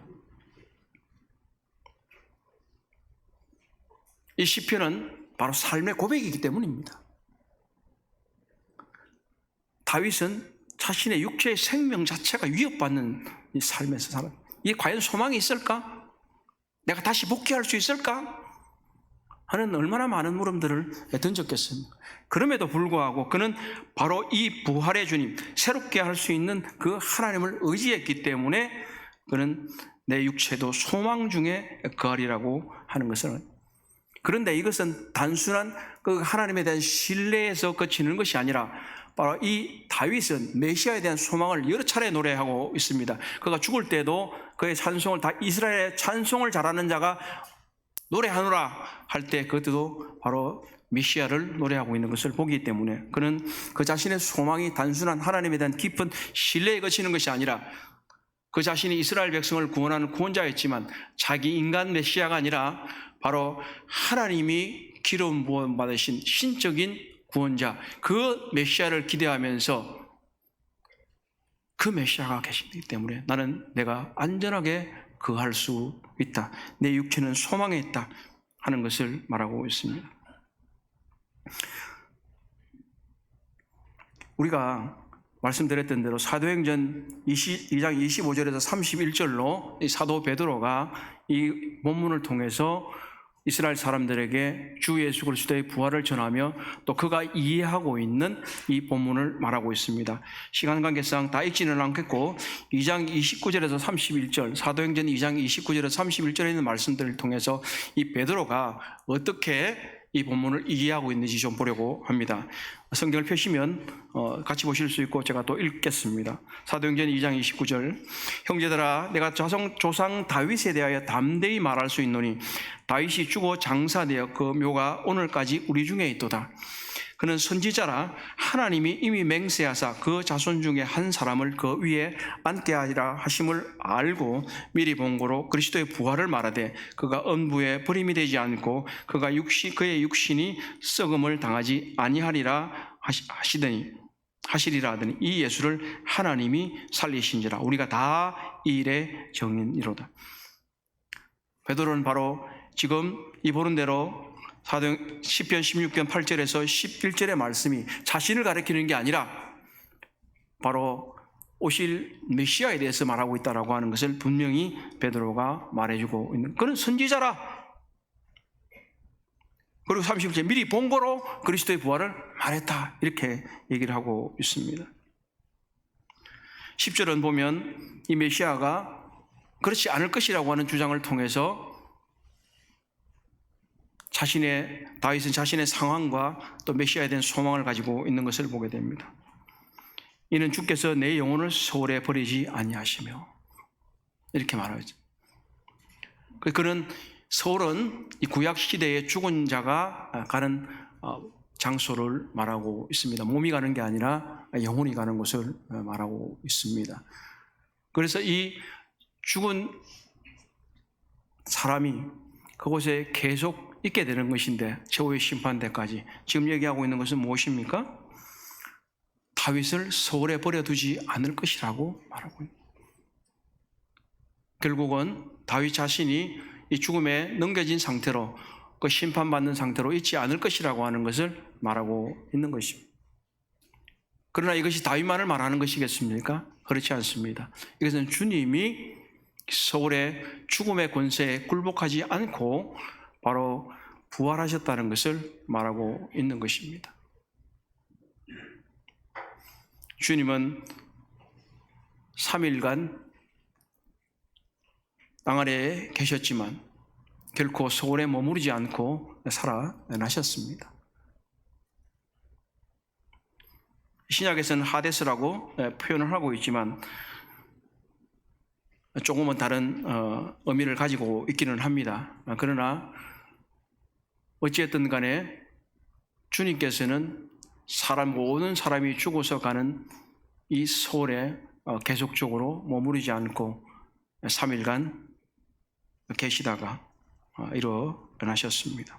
이 시편은 바로 삶의 고백이기 때문입니다. 다윗은 자신의 육체의 생명 자체가 위협받는 이 삶에서 살아. 이게 과연 소망이 있을까? 내가 다시 복귀할 수 있을까? 하는 얼마나 많은 물음들을 던졌겠습니까? 그럼에도 불구하고 그는 바로 이 부활의 주님, 새롭게 할 수 있는 그 하나님을 의지했기 때문에 그는 내 육체도 소망 중에 거하리라고 하는 것을. 그런데 이것은 단순한 그 하나님에 대한 신뢰에서 그치는 것이 아니라 바로 이 다윗은 메시아에 대한 소망을 여러 차례 노래하고 있습니다. 그가 죽을 때도 그의 찬송을, 다 이스라엘의 찬송을 잘하는 자가 노래하노라 할 때 그것도 바로 메시아를 노래하고 있는 것을 보기 때문에 그는 그 자신의 소망이 단순한 하나님에 대한 깊은 신뢰에 그치는 것이 아니라 그 자신이 이스라엘 백성을 구원하는 구원자였지만 자기 인간 메시아가 아니라 바로 하나님이 기름 부음 받으신 신적인 구원자, 그 메시아를 기대하면서 그 메시아가 계시기 때문에 나는 내가 안전하게 거할 수 있다. 내 육체는 소망에 있다 하는 것을 말하고 있습니다. 우리가 말씀드렸던 대로 사도행전 2장 25절에서 31절로 이 사도 베드로가 이 본문을 통해서 이스라엘 사람들에게 주 예수 그리스도의 부활을 전하며 또 그가 이해하고 있는 이 본문을 말하고 있습니다. 시간 관계상 다 읽지는 않겠고 2장 29절에서 31절, 사도행전 2장 29절에서 31절에 있는 말씀들을 통해서 이 베드로가 어떻게 이 본문을 이해하고 있는지 좀 보려고 합니다. 성경을 펴시면 같이 보실 수 있고 제가 또 읽겠습니다. 사도행전 2장 29절, 형제들아 내가 조상 다윗에 대하여 담대히 말할 수 있노니 다윗이 죽어 장사되어 그 묘가 오늘까지 우리 중에 있도다. 그는 선지자라 하나님이 이미 맹세하사 그 자손 중에 한 사람을 그 위에 앉게 하리라 하심을 알고 미리 본 거로 그리스도의 부활을 말하되 그가 음부에 버림이 되지 않고 그의 육신이 썩음을 당하지 아니하리라 하시리라 하더니 이 예수를 하나님이 살리신지라 우리가 다 이 일의 증인이로다. 베드로는 바로 지금 이 보는 대로 시편 16편 8절에서 11절의 말씀이 자신을 가리키는 게 아니라 바로 오실 메시아에 대해서 말하고 있다라고 하는 것을 분명히 베드로가 말해주고 있는, 그는 선지자라. 그리고 30절 미리 본 거로 그리스도의 부활을 말했다, 이렇게 얘기를 하고 있습니다. 10절은 보면 이 메시아가 그렇지 않을 것이라고 하는 주장을 통해서 다윗은 자신의 상황과 또 메시아에 대한 소망을 가지고 있는 것을 보게 됩니다. 이는 주께서 내 영혼을 소홀히 버리지 아니하시며, 이렇게 말하죠. 그는 소홀은 이 구약 시대의 죽은 자가 가는 장소를 말하고 있습니다. 몸이 가는 게 아니라 영혼이 가는 곳을 말하고 있습니다. 그래서 이 죽은 사람이 그곳에 계속 있게 되는 것인데, 최후의 심판대까지. 지금 얘기하고 있는 것은 무엇입니까? 다윗을 소홀히 버려두지 않을 것이라고 말하고 있습니다. 결국은 다윗 자신이 이 죽음에 넘겨진 상태로, 그 심판받는 상태로 있지 않을 것이라고 하는 것을 말하고 있는 것입니다. 그러나 이것이 다윗만을 말하는 것이겠습니까? 그렇지 않습니다. 이것은 주님이 소홀의 죽음의 권세에 굴복하지 않고 바로 부활하셨다는 것을 말하고 있는 것입니다. 주님은 3일간 땅 아래에 계셨지만 결코 소홀에 머무르지 않고 살아나셨습니다. 신약에서는 하데스라고 표현을 하고 있지만 조금은 다른 의미를 가지고 있기는 합니다. 그러나 어찌됐든 간에 주님께서는 모든 사람이 죽어서 가는 이 소홀에 계속적으로 머무르지 않고 3일간 계시다가 일어나셨습니다.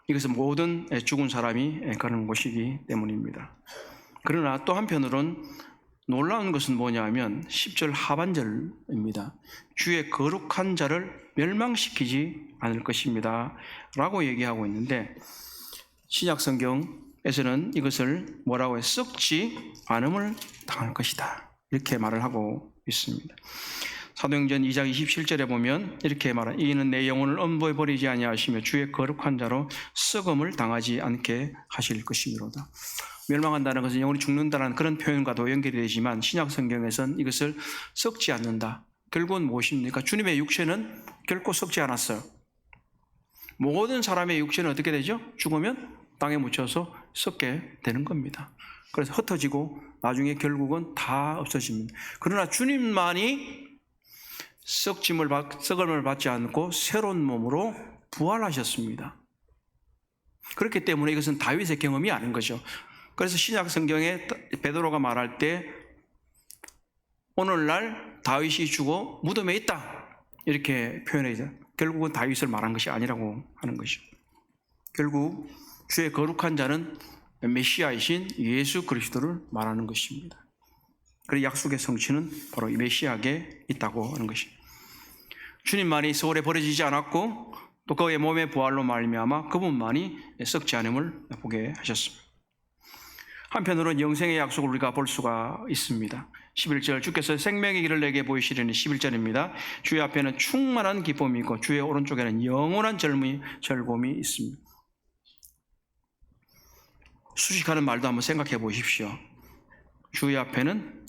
이것은 모든 죽은 사람이 가는 곳이기 때문입니다. 그러나 또 한편으로는 놀라운 것은 뭐냐 하면 10절 하반절입니다. 주의 거룩한 자를 멸망시키지 않을 것입니다 라고 얘기하고 있는데, 신약 성경에서는 이것을 뭐라고 해요? 썩지 않음을 당할 것이다, 이렇게 말을 하고 있습니다. 사도행전 2장 27절에 보면 이렇게 말합니다. 이는 내 영혼을 음부에 버리지 아니하시며 주의 거룩한 자로 썩음을 당하지 않게 하실 것이미로다. 멸망한다는 것은 영혼이 죽는다는 그런 표현과도 연결이 되지만 신약 성경에서는 이것을 썩지 않는다. 결국은 무엇입니까? 주님의 육체는 결코 썩지 않았어요. 모든 사람의 육체는 어떻게 되죠? 죽으면 땅에 묻혀서 썩게 되는 겁니다. 그래서 흩어지고 나중에 결국은 다 없어집니다. 그러나 주님만이 썩음을 받지 않고 새로운 몸으로 부활하셨습니다. 그렇기 때문에 이것은 다윗의 경험이 아닌 거죠. 그래서 신약 성경에 베드로가 말할 때 오늘날 다윗이 죽어 무덤에 있다, 이렇게 표현해요. 결국은 다윗을 말한 것이 아니라고 하는 것이죠. 결국 주의 거룩한 자는 메시아이신 예수 그리스도를 말하는 것입니다. 그리고 약속의 성취는 바로 이 메시아에게 있다고 하는 것입니다. 주님만이 소홀에 버려지지 않았고 또 그의 몸의 부활로 말미암아 그분만이 썩지 않음을 보게 하셨습니다. 한편으로는 영생의 약속을 우리가 볼 수가 있습니다. 11절, 주께서 생명의 길을 내게 보이시려니 11절입니다. 주의 앞에는 충만한 기쁨이 있고 주의 오른쪽에는 영원한 즐거움이 있습니다. 수식하는 말도 한번 생각해 보십시오. 주의 앞에는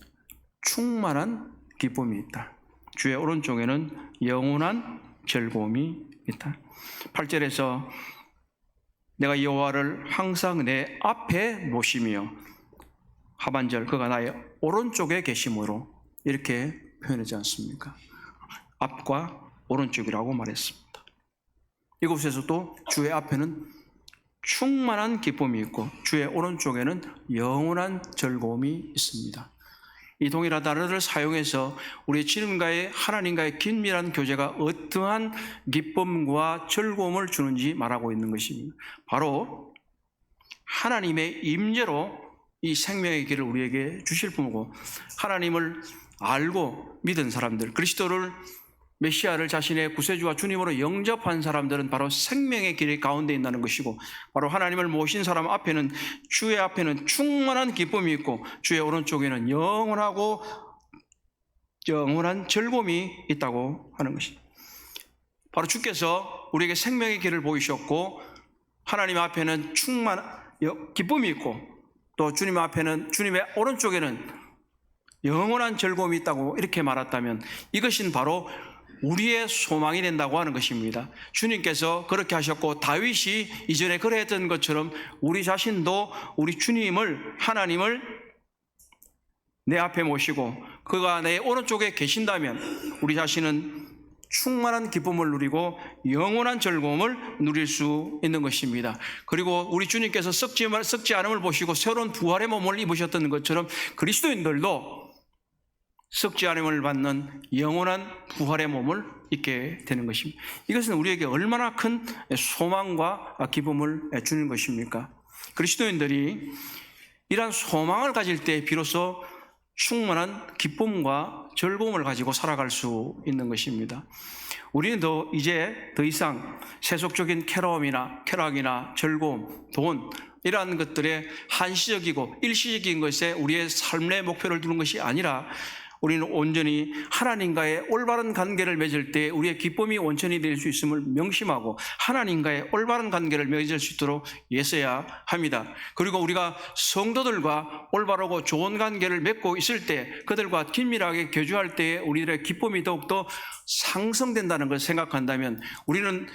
충만한 기쁨이 있다. 주의 오른쪽에는 영원한 즐거움이 있다. 8절에서 내가 여호와를 항상 내 앞에 모시며, 하반절, 그가 나의 오른쪽에 계심으로, 이렇게 표현하지 않습니까? 앞과 오른쪽이라고 말했습니다. 이곳에서도 주의 앞에는 충만한 기쁨이 있고 주의 오른쪽에는 영원한 즐거움이 있습니다. 이 동일한 단어를 사용해서 우리 주님과의 하나님과의 긴밀한 교제가 어떠한 기쁨과 즐거움을 주는지 말하고 있는 것입니다. 바로 하나님의 임재로 이 생명의 길을 우리에게 주실 분이고, 하나님을 알고 믿은 사람들, 그리스도를, 메시아를 자신의 구세주와 주님으로 영접한 사람들은 바로 생명의 길 가운데 있다는 것이고, 바로 하나님을 모신 사람 앞에는, 주의 앞에는 충만한 기쁨이 있고 주의 오른쪽에는 영원한 즐거움이 있다고 하는 것입니다. 바로 주께서 우리에게 생명의 길을 보이셨고 하나님 앞에는 충만한 기쁨이 있고 또 주님 앞에는, 주님의 오른쪽에는 영원한 즐거움이 있다고 이렇게 말했다면 이것은 바로 우리의 소망이 된다고 하는 것입니다. 주님께서 그렇게 하셨고 다윗이 이전에 그랬던 것처럼 우리 자신도 우리 주님을, 하나님을 내 앞에 모시고 그가 내 오른쪽에 계신다면 우리 자신은 충만한 기쁨을 누리고 영원한 즐거움을 누릴 수 있는 것입니다. 그리고 우리 주님께서 썩지 않음을 보시고 새로운 부활의 몸을 입으셨던 것처럼 그리스도인들도 썩지 않음을 받는 영원한 부활의 몸을 입게 되는 것입니다. 이것은 우리에게 얼마나 큰 소망과 기쁨을 주는 것입니까? 그리스도인들이 이러한 소망을 가질 때 비로소 충만한 기쁨과 즐거움을 가지고 살아갈 수 있는 것입니다. 우리는 이제 더 이상 세속적인 쾌락이나 즐거움, 돈, 이러한 것들에 한시적이고 일시적인 것에 우리의 삶의 목표를 두는 것이 아니라 우리는 온전히 하나님과의 올바른 관계를 맺을 때 우리의 기쁨이 원천이 될 수 있음을 명심하고 하나님과의 올바른 관계를 맺을 수 있도록 애써야 합니다. 그리고 우리가 성도들과 올바르고 좋은 관계를 맺고 있을 때, 그들과 긴밀하게 교제할 때 우리들의 기쁨이 더욱더 상승된다는 것을 생각한다면 우리는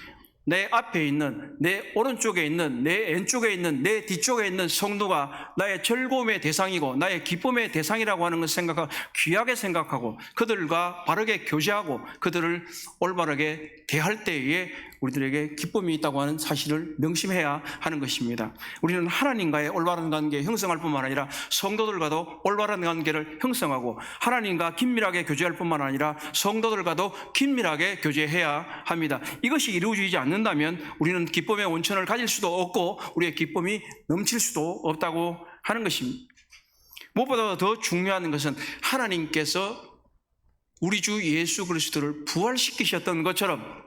내 앞에 있는, 내 오른쪽에 있는, 내 왼쪽에 있는, 내 뒤쪽에 있는 성도가 나의 즐거움의 대상이고 나의 기쁨의 대상이라고 하는 것을 귀하게 생각하고 그들과 바르게 교제하고 그들을 올바르게 대할 때에 우리들에게 기쁨이 있다고 하는 사실을 명심해야 하는 것입니다. 우리는 하나님과의 올바른 관계 형성할 뿐만 아니라 성도들과도 올바른 관계를 형성하고 하나님과 긴밀하게 교제할 뿐만 아니라 성도들과도 긴밀하게 교제해야 합니다. 이것이 이루어지지 않는다면 우리는 기쁨의 원천을 가질 수도 없고 우리의 기쁨이 넘칠 수도 없다고 하는 것입니다. 무엇보다 더 중요한 것은 하나님께서 우리 주 예수 그리스도를 부활시키셨던 것처럼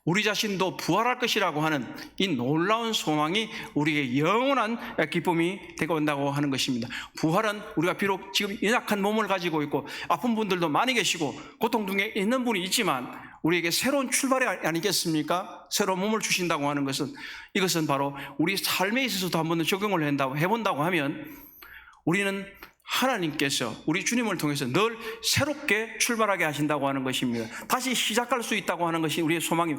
우리 자신도 부활할 것이라고 하는 이 놀라운 소망이 우리에게 영원한 기쁨이 되고 온다고 하는 것입니다. 부활은 우리가 비록 지금 연약한 몸을 가지고 있고 아픈 분들도 많이 계시고 고통 중에 있는 분이 있지만 우리에게 새로운 출발이 아니겠습니까? 새로운 몸을 주신다고 하는 것은, 이것은 바로 우리 삶에 있어서도 한번 적용을 해본다고 하면 우리는 하나님께서 우리 주님을 통해서 늘 새롭게 출발하게 하신다고 하는 것입니다. 다시 시작할 수 있다고 하는 것이 우리의 소망이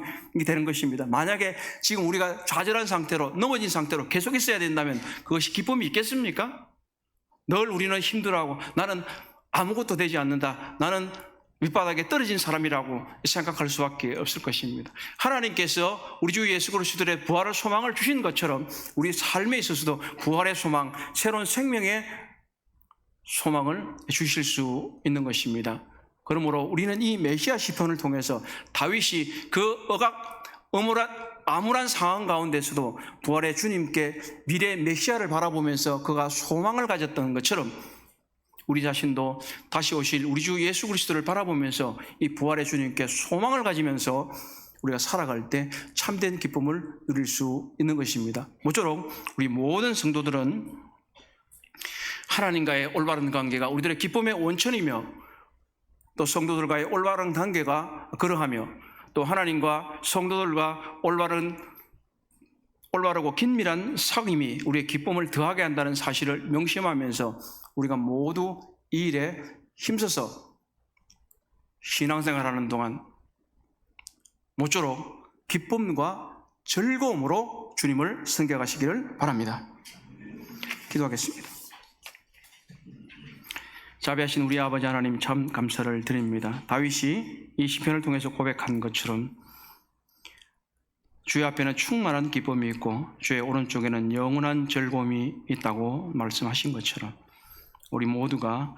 되는 것입니다. 만약에 지금 우리가 좌절한 상태로, 넘어진 상태로 계속 있어야 된다면 그것이 기쁨이 있겠습니까? 늘 우리는 힘들어하고 나는 아무것도 되지 않는다, 나는 밑바닥에 떨어진 사람이라고 생각할 수밖에 없을 것입니다. 하나님께서 우리 주 예수 그리스도의 부활의 소망을 주신 것처럼 우리 삶에 있어서도 부활의 소망, 새로운 생명의 소망을 주실 수 있는 것입니다. 그러므로 우리는 이 메시아 시편을 통해서 다윗이 그 암울한 상황 가운데서도 부활의 주님께 미래 메시아를 바라보면서 그가 소망을 가졌던 것처럼 우리 자신도 다시 오실 우리 주 예수 그리스도를 바라보면서 이 부활의 주님께 소망을 가지면서 우리가 살아갈 때 참된 기쁨을 누릴 수 있는 것입니다. 모쪼록 우리 모든 성도들은 하나님과의 올바른 관계가 우리들의 기쁨의 원천이며, 또 성도들과의 올바른 관계가 그러하며, 또 하나님과 성도들과 올바르고 긴밀한 사귐이 우리의 기쁨을 더하게 한다는 사실을 명심하면서 우리가 모두 이 일에 힘써서 신앙생활하는 동안 모쪼록 기쁨과 즐거움으로 주님을 섬겨가시기를 바랍니다. 기도하겠습니다. 자비하신 우리 아버지 하나님, 참 감사를 드립니다. 다윗이 이 시편을 통해서 고백한 것처럼 주의 앞에는 충만한 기쁨이 있고 주의 오른쪽에는 영원한 즐거움이 있다고 말씀하신 것처럼 우리 모두가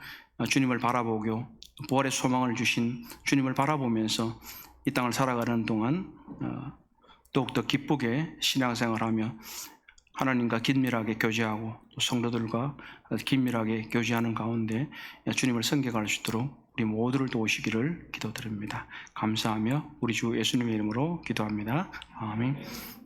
주님을 바라보고 부활의 소망을 주신 주님을 바라보면서 이 땅을 살아가는 동안 더욱더 기쁘게 신앙생활하며 하나님과 긴밀하게 교제하고 또 성도들과 긴밀하게 교제하는 가운데 주님을 섬겨갈 수 있도록 우리 모두를 도우시기를 기도드립니다. 감사하며 우리 주 예수님의 이름으로 기도합니다. 아멘.